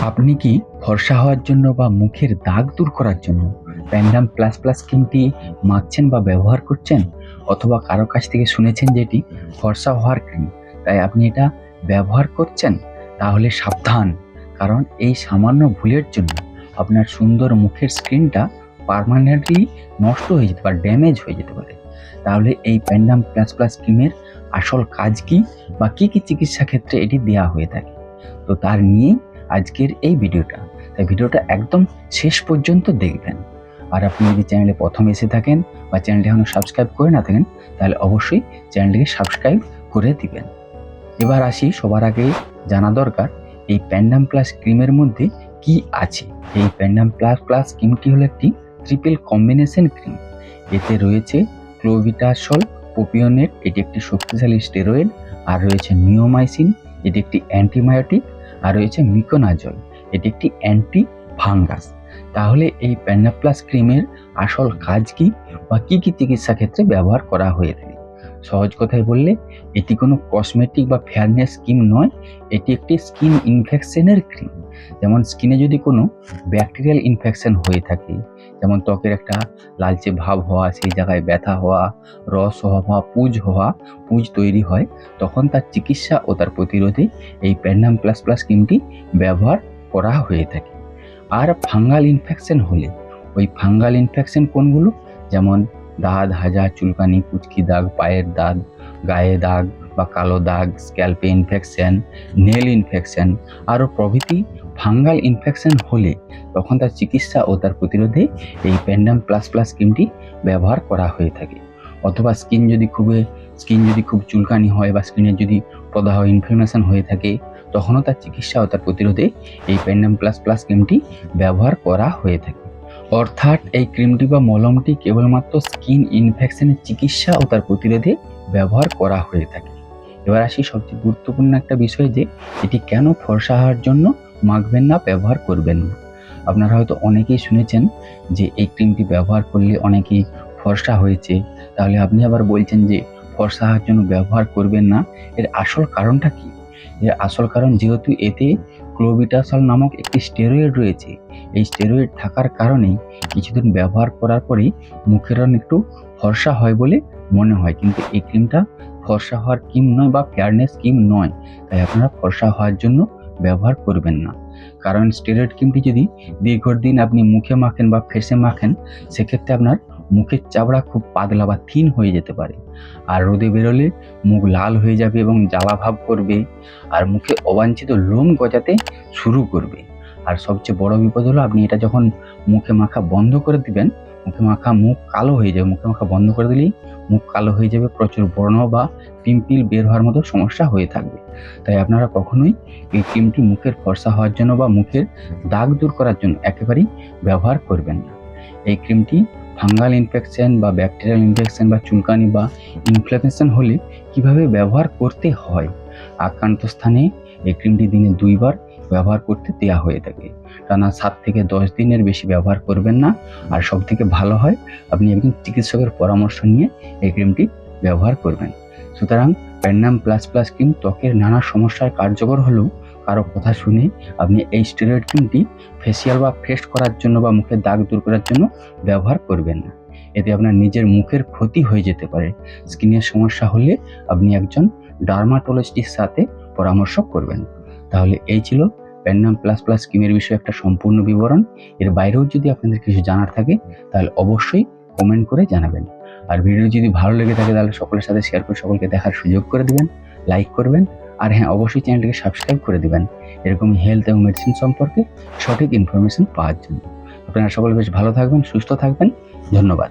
আপনি কি ফর্সা হওয়ার জন্য বা মুখের দাগ দূর করার জন্য প্যান্ডাম প্লাস প্লাস ক্রিমটি মাখছেন বা ব্যবহার করছেন, অথবা কারো কাছ থেকে শুনেছেন যে এটি ফর্সা হওয়ার ক্রিম, তাই আপনি এটা ব্যবহার করছেন? তাহলে সাবধান, কারণ এই সামান্য ভুলের জন্য আপনার সুন্দর মুখের স্কিনটা পার্মানেন্টলি নষ্ট হয়ে যেতে পারে, ড্যামেজ হয়ে যেতে পারে। তাহলে এই প্যান্ডাম প্লাস প্লাস ক্রিমের আসল কাজ কি, বা কি কি চিকিৎসা ক্ষেত্রে এটি দেওয়া হয়ে থাকে, তো তার নিয়েই আজকের এই ভিডিওটা। তাই ভিডিওটা একদম শেষ পর্যন্ত দেখবেন। আর আপনি যদি চ্যানেলে প্রথম এসে থাকেন বা চ্যানেলটি এখনো সাবস্ক্রাইব করে না থাকেন, তাহলে অবশ্যই চ্যানেলটিকে সাবস্ক্রাইব করে দিবেন। এবার আসি, সবার আগে জানা দরকার এই প্যান্ডাম প্লাস ক্রিমের মধ্যে কি আছে। এই প্যান্ডাম প্লাস প্লাস ক্রিমটি হলো একটি ট্রিপল কম্বিনেশন ক্রিম। এতে রয়েছে ক্লোভিটাসল প্রোপিওনেট, এটি একটি শক্তিশালী স্টেরয়েড, আর রয়েছে নিওমাইসিন, এটি একটি অ্যান্টিবায়োটিক, আর রয়েছে মিকোনাজল, এটি একটি অ্যান্টি ফাঙ্গাস। তাহলে এই প্যান্ডাম প্লাস ক্রিমের আসল কাজ কি, বা কি কি চিকিৎসা ক্ষেত্রে ব্যবহার করা হয়ে থাকে? সহজ কথায় বললে, এটি কোনো কসমেটিক বা ফেয়ারনেস ক্রিম নয়, এটি একটি স্কিন ইনফেকশনের ক্রিম। যেমন স্কিনে যদি কোনো ব্যাকটেরিয়াল ইনফেকশন হয়ে থাকে, যেমন ত্বকের একটা লালচে ভাব হওয়া, সেই জায়গায় ব্যথা হওয়া, রস হওয়া বা পুঁজ তৈরি হয়, তখন তার চিকিৎসা ও তার প্রতিরোধে এই প্যান্ডাম প্লাস প্লাস ক্রিমটি ব্যবহার করা হয়ে থাকে। আর ফাঙ্গাল ইনফেকশন হলে, ওই ফাঙ্গাল ইনফেকশন কোনগুলো, যেমন দাঁত, হাজা, চুলকানি, কুচকি দাগ, পায়ের দাগ, গায়ে দাগ বা কালো দাগ, স্ক্যাল্পে ইনফেকশন, নেল ইনফেকশন, আরও প্রভৃতি ফাঙ্গাল ইনফেকশন হলে তখন তার চিকিৎসা ও তার প্রতিরোধে এই প্যান্ডাম প্লাস প্লাস ক্রিমটি ব্যবহার করা হয়ে থাকে। অথবা স্কিন যদি খুব চুলকানি হয় বা স্কিনের যদি প্রদাহ ইনফ্লামেশন হয়ে থাকে, তখনও তার চিকিৎসা ও তার প্রতিরোধে এই প্যান্ডাম প্লাস প্লাস ক্রিমটি ব্যবহার করা হয়ে থাকে। অর্থাৎ এই ক্রিমটি বা মলমটি কেবলমাত্র স্কিন ইনফেকশনের চিকিৎসা ও তার প্রতিরোধে ব্যবহার করা হয়ে থাকে। এবার আসি সবচেয়ে গুরুত্বপূর্ণ একটা বিষয়, যে এটি কেন ফর্সা হওয়ার জন্য মাখবেন না, ব্যবহার করবেন না। আপনারা হয়তো অনেকেই শুনেছেন যে এই ক্রিমটি ব্যবহার করলে অনেকেই ফর্সা হয়েছে, তাহলে আপনি আবার বলছেন যে ফর্সা হওয়ার জন্য ব্যবহার করবেন না। এর আসল কারণটা কি? এর আসল কারণ, যেহেতু এতে ক্লোভিটাসল নামক একটি স্টেরয়েড রয়েছে, এই স্টেরয়েড থাকার কারণেই কিছুদিন ব্যবহার করার পরেই মুখের রং একটু ফর্সা হয় বলে মনে হয়, কিন্তু এই ক্রিমটা ফর্সা হওয়ার ক্রিম নয় বা ফেয়ারনেস ক্রিম নয়। তাই আপনারা ফর্সা হওয়ার জন্য ব্যবহার করবেন না। কারণ স্টেরয়েড ক্রিমটি যদি দীর্ঘদিন আপনি মুখে মাখেন বা ফেসে মাখেন, সেক্ষেত্রে আপনার মুখের চামড়া খুব পাতলা বা থিন হয়ে যেতে পারে, আর রোদে বেরোলে মুখ লাল হয়ে যাবে এবং জ্বালা ভাব করবে, আর মুখে অবাঞ্ছিত লোম গজাতে শুরু করবে। আর সবচেয়ে বড় বিপদ হলো, আপনি এটা যখন মুখে মাখা বন্ধ করে দিবেন, মুখ কালো হয়ে যাবে। মুখে মাখা বন্ধ করে দিলেই মুখ কালো হয়ে যাবে, প্রচুর ব্রণ বা পিম্পল বের হওয়ার মতো সমস্যা হয়ে থাকবে। তাই আপনারা কখনোই এই ক্রিমটি মুখের ফর্সা হওয়ার জন্য বা মুখের দাগ দূর করার জন্য একেবারেই ব্যবহার করবেন না। এই ক্রিমটি ফাঙ্গাল ইনফেকশন বা ব্যাকটেরিয়াল ইনফেকশন বা চুলকানি বা ইনফ্লামেশন হলে কিভাবে ব্যবহার করতে হয়। আক্রান্ত স্থানে এই ক্রিমটি দিনে 2 বার ব্যবহার করতে দেওয়া হয়ে থাকে। টানা 7 থেকে 10 দিনের বেশি ব্যবহার করবেন না। আর সবথেকে ভালো হয় আপনি একজন চিকিৎসকের পরামর্শ নিয়ে এই ক্রিমটি ব্যবহার করবেন। সুতরাং প্যান্ডাম প্লাস প্লাস ক্রিম ত্বকের নানা সমস্যার কার্যকর হলেও কারো কথা শুনে আপনি এই স্টেরয়েড ক্রিমটি ফেসিয়াল বা ফেস্ট করার জন্য বা মুখের দাগ দূর করার জন্য ব্যবহার করবেন না। এতে আপনার নিজের মুখের ক্ষতি হয়ে যেতে পারে। স্কিনের সমস্যা হলে আপনি একজন ডার্মাটোলজিস্টের সাথে পরামর্শ করবেন। তাহলে এই ছিল প্যান্ডাম প্লাস প্লাস ক্রিমের বিষয়ে একটা সম্পূর্ণ বিবরণ। এর বাইরেও যদি আপনাদের কিছু জানার থাকে, তাহলে অবশ্যই কমেন্ট করে জানাবেন। আর ভিডিও যদি ভালো লেগে থাকে, তাহলে সকলের সাথে শেয়ার করে সকলকে দেখার সুযোগ করে দিবেন, লাইক করবেন, আর হ্যাঁ, অবশ্যই চ্যানেলটিকে সাবস্ক্রাইব করে দিবেন এরকম হেলথ এবং মেডিসিন সম্পর্কে সঠিক ইনফরমেশন পাওয়ার জন্য। আপনারা সকলে বেশ ভালো থাকবেন, সুস্থ থাকবেন। ধন্যবাদ।